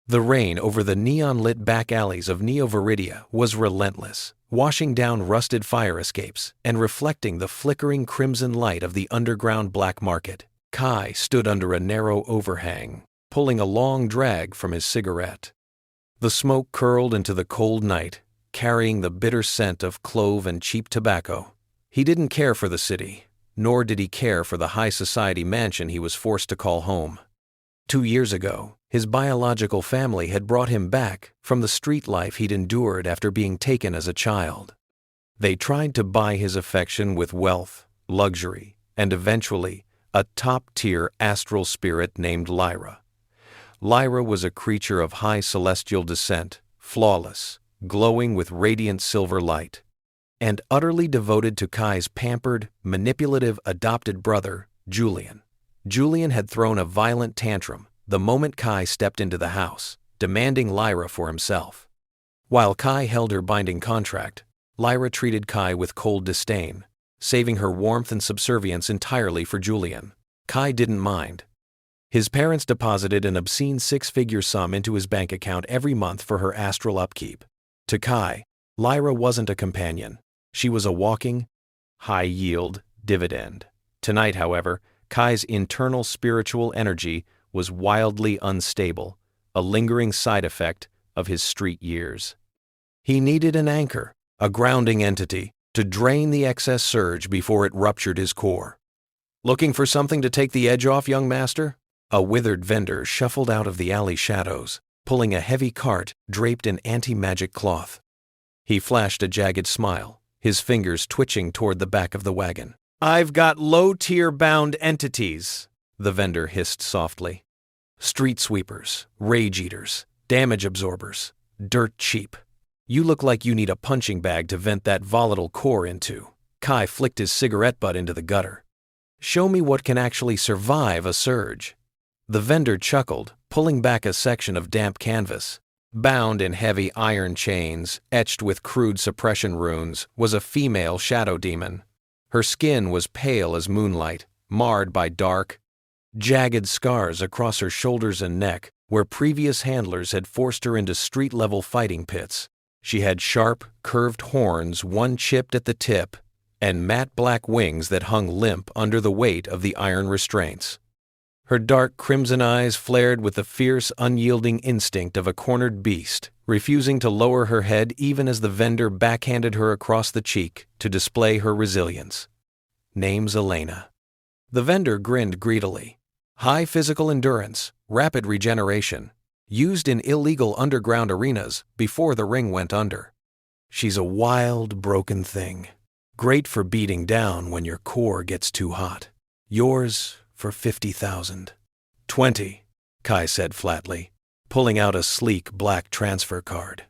The rain over the neon-lit back alleys of Neo-Viridia was relentless, washing down rusted fire escapes and reflecting the flickering crimson light of the underground black market. Kai stood under a narrow overhang, pulling a long drag from his cigarette. The smoke curled into the cold night, carrying the bitter scent of clove and cheap tobacco. He didn't care for the city, nor did he care for the high society mansion he was forced to call home. 2 years ago, his biological family had brought him back from the street life he'd endured after being taken as a child. They tried to buy his affection with wealth, luxury, and eventually, a top-tier astral spirit named Lyra. Lyra was a creature of high celestial descent, flawless, glowing with radiant silver light, and utterly devoted to Kai's pampered, manipulative adopted brother, Julian. Julian had thrown a violent tantrum the moment Kai stepped into the house, demanding Lyra for himself. While Kai held her binding contract, Lyra treated Kai with cold disdain, saving her warmth and subservience entirely for Julian. Kai didn't mind. His parents deposited an obscene 6-figure sum into his bank account every month for her astral upkeep. To Kai, Lyra wasn't a companion. She was a walking, high-yield dividend. Tonight, however, Kai's internal spiritual energy was wildly unstable, a lingering side effect of his street years. He needed an anchor, a grounding entity, to drain the excess surge before it ruptured his core. "Looking for something to take the edge off, young master?" A withered vendor shuffled out of the alley shadows, pulling a heavy cart draped in anti-magic cloth. He flashed a jagged smile, his fingers twitching toward the back of the wagon. "I've got low-tier bound entities," the vendor hissed softly. "Street sweepers, rage eaters, damage absorbers, dirt cheap. You look like you need a punching bag to vent that volatile core into." Kai flicked his cigarette butt into the gutter. "Show me what can actually survive a surge." The vendor chuckled, pulling back a section of damp canvas. Bound in heavy iron chains, etched with crude suppression runes, was a female shadow demon. Her skin was pale as moonlight, marred by dark, jagged scars across her shoulders and neck, where previous handlers had forced her into street-level fighting pits. She had sharp, curved horns, one chipped at the tip, and matte black wings that hung limp under the weight of the iron restraints. Her dark crimson eyes flared with the fierce, unyielding instinct of a cornered beast, refusing to lower her head even as the vendor backhanded her across the cheek to display her resilience. "Name's Elena." The vendor grinned greedily. "High physical endurance, rapid regeneration, used in illegal underground arenas before the ring went under. She's a wild, broken thing. Great for beating down when your core gets too hot. Yours for 50,000. 20, Kai said flatly, pulling out a sleek black transfer card.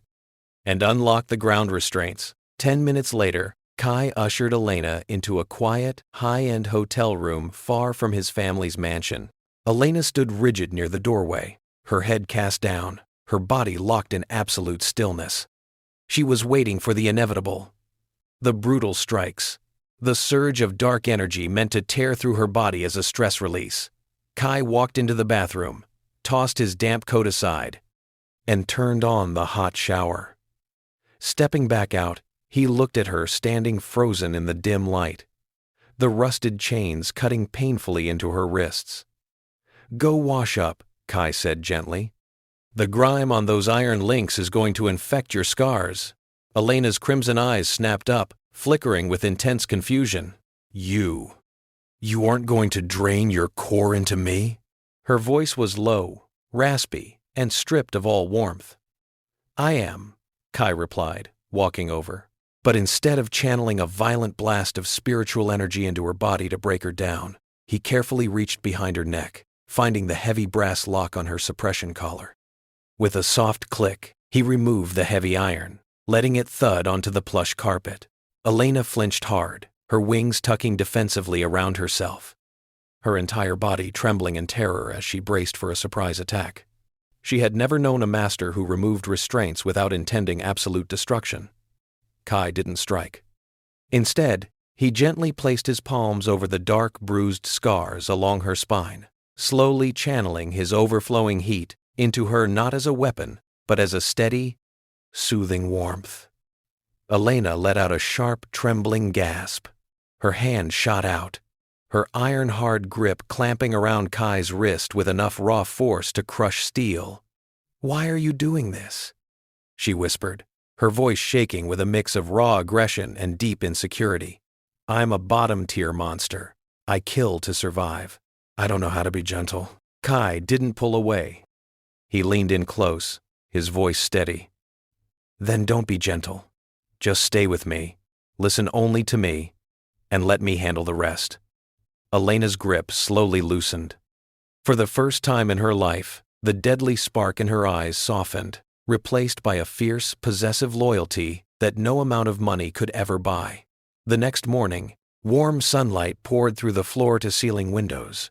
And unlocked the ground restraints. 10 minutes later, Kai ushered Elena into a quiet, high-end hotel room far from his family's mansion. Elena stood rigid near the doorway, her head cast down, her body locked in absolute stillness. She was waiting for the inevitable. The brutal strikes. The surge of dark energy meant to tear through her body as a stress release. Kai walked into the bathroom, tossed his damp coat aside, and turned on the hot shower. Stepping back out, he looked at her standing frozen in the dim light, the rusted chains cutting painfully into her wrists. "Go wash up," Kai said gently. "The grime on those iron links is going to infect your scars." Elena's crimson eyes snapped up, flickering with intense confusion. You aren't going to drain your core into me?" Her voice was low, raspy, and stripped of all warmth. "I am," Kai replied, walking over. But instead of channeling a violent blast of spiritual energy into her body to break her down, he carefully reached behind her neck, finding the heavy brass lock on her suppression collar. With a soft click, he removed the heavy iron, letting it thud onto the plush carpet. Elena flinched hard, her wings tucking defensively around herself, her entire body trembling in terror as she braced for a surprise attack. She had never known a master who removed restraints without intending absolute destruction. Kai didn't strike. Instead, he gently placed his palms over the dark, bruised scars along her spine, slowly channeling his overflowing heat into her not as a weapon, but as a steady, soothing warmth. Elena let out a sharp, trembling gasp. Her hand shot out, her iron-hard grip clamping around Kai's wrist with enough raw force to crush steel. "Why are you doing this?" she whispered, her voice shaking with a mix of raw aggression and deep insecurity. "I'm a bottom-tier monster. I kill to survive. I don't know how to be gentle." Kai didn't pull away. He leaned in close, his voice steady. "Then don't be gentle. Just stay with me, listen only to me, and let me handle the rest." Elena's grip slowly loosened. For the first time in her life, the deadly spark in her eyes softened, replaced by a fierce, possessive loyalty that no amount of money could ever buy. The next morning, warm sunlight poured through the floor-to-ceiling windows.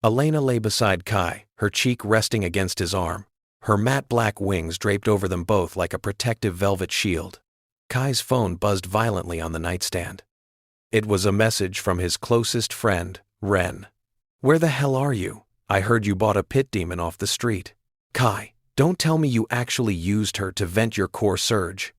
Elena lay beside Kai, her cheek resting against his arm, her matte black wings draped over them both like a protective velvet shield. Kai's phone buzzed violently on the nightstand. It was a message from his closest friend, Ren. "Where the hell are you? I heard you bought a pit demon off the street." "Kai, don't tell me you actually used her to vent your core surge.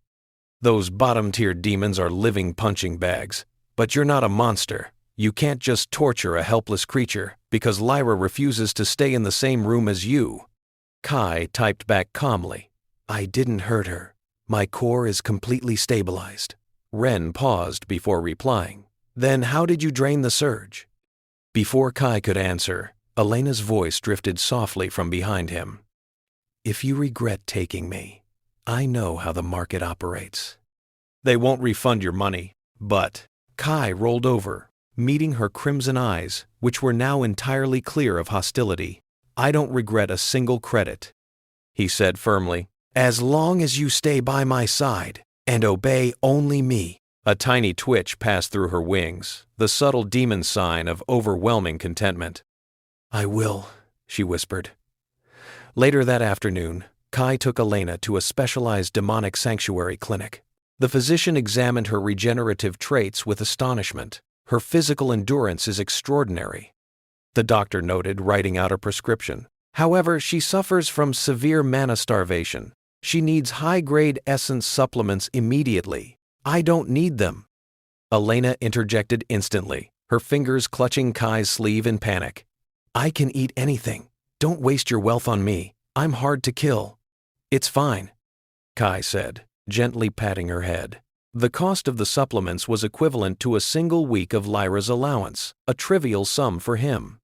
Those bottom-tier demons are living punching bags, but you're not a monster. You can't just torture a helpless creature because Lyra refuses to stay in the same room as you." Kai typed back calmly, "I didn't hurt her. My core is completely stabilized." Ren paused before replying. "Then how did you drain the surge?" Before Kai could answer, Elena's voice drifted softly from behind him. "If you regret taking me, I know how the market operates. They won't refund your money, but..." Kai rolled over, meeting her crimson eyes, which were now entirely clear of hostility. "I don't regret a single credit," he said firmly, "as long as you stay by my side and obey only me." A tiny twitch passed through her wings, the subtle demon sign of overwhelming contentment. "I will," she whispered. Later that afternoon, Kai took Elena to a specialized demonic sanctuary clinic. The physician examined her regenerative traits with astonishment. "Her physical endurance is extraordinary," the doctor noted, writing out a prescription. "However, she suffers from severe mana starvation. She needs high-grade essence supplements immediately." "I don't need them," Elena interjected instantly, her fingers clutching Kai's sleeve in panic. "I can eat anything. Don't waste your wealth on me. I'm hard to kill." "It's fine," Kai said, gently patting her head. The cost of the supplements was equivalent to a single week of Lyra's allowance, a trivial sum for him.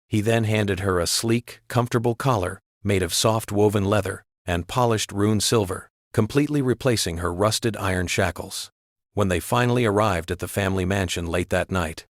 He then handed her a sleek, comfortable collar made of soft woven leather and polished rune silver, completely replacing her rusted iron shackles. When they finally arrived at the family mansion late that night,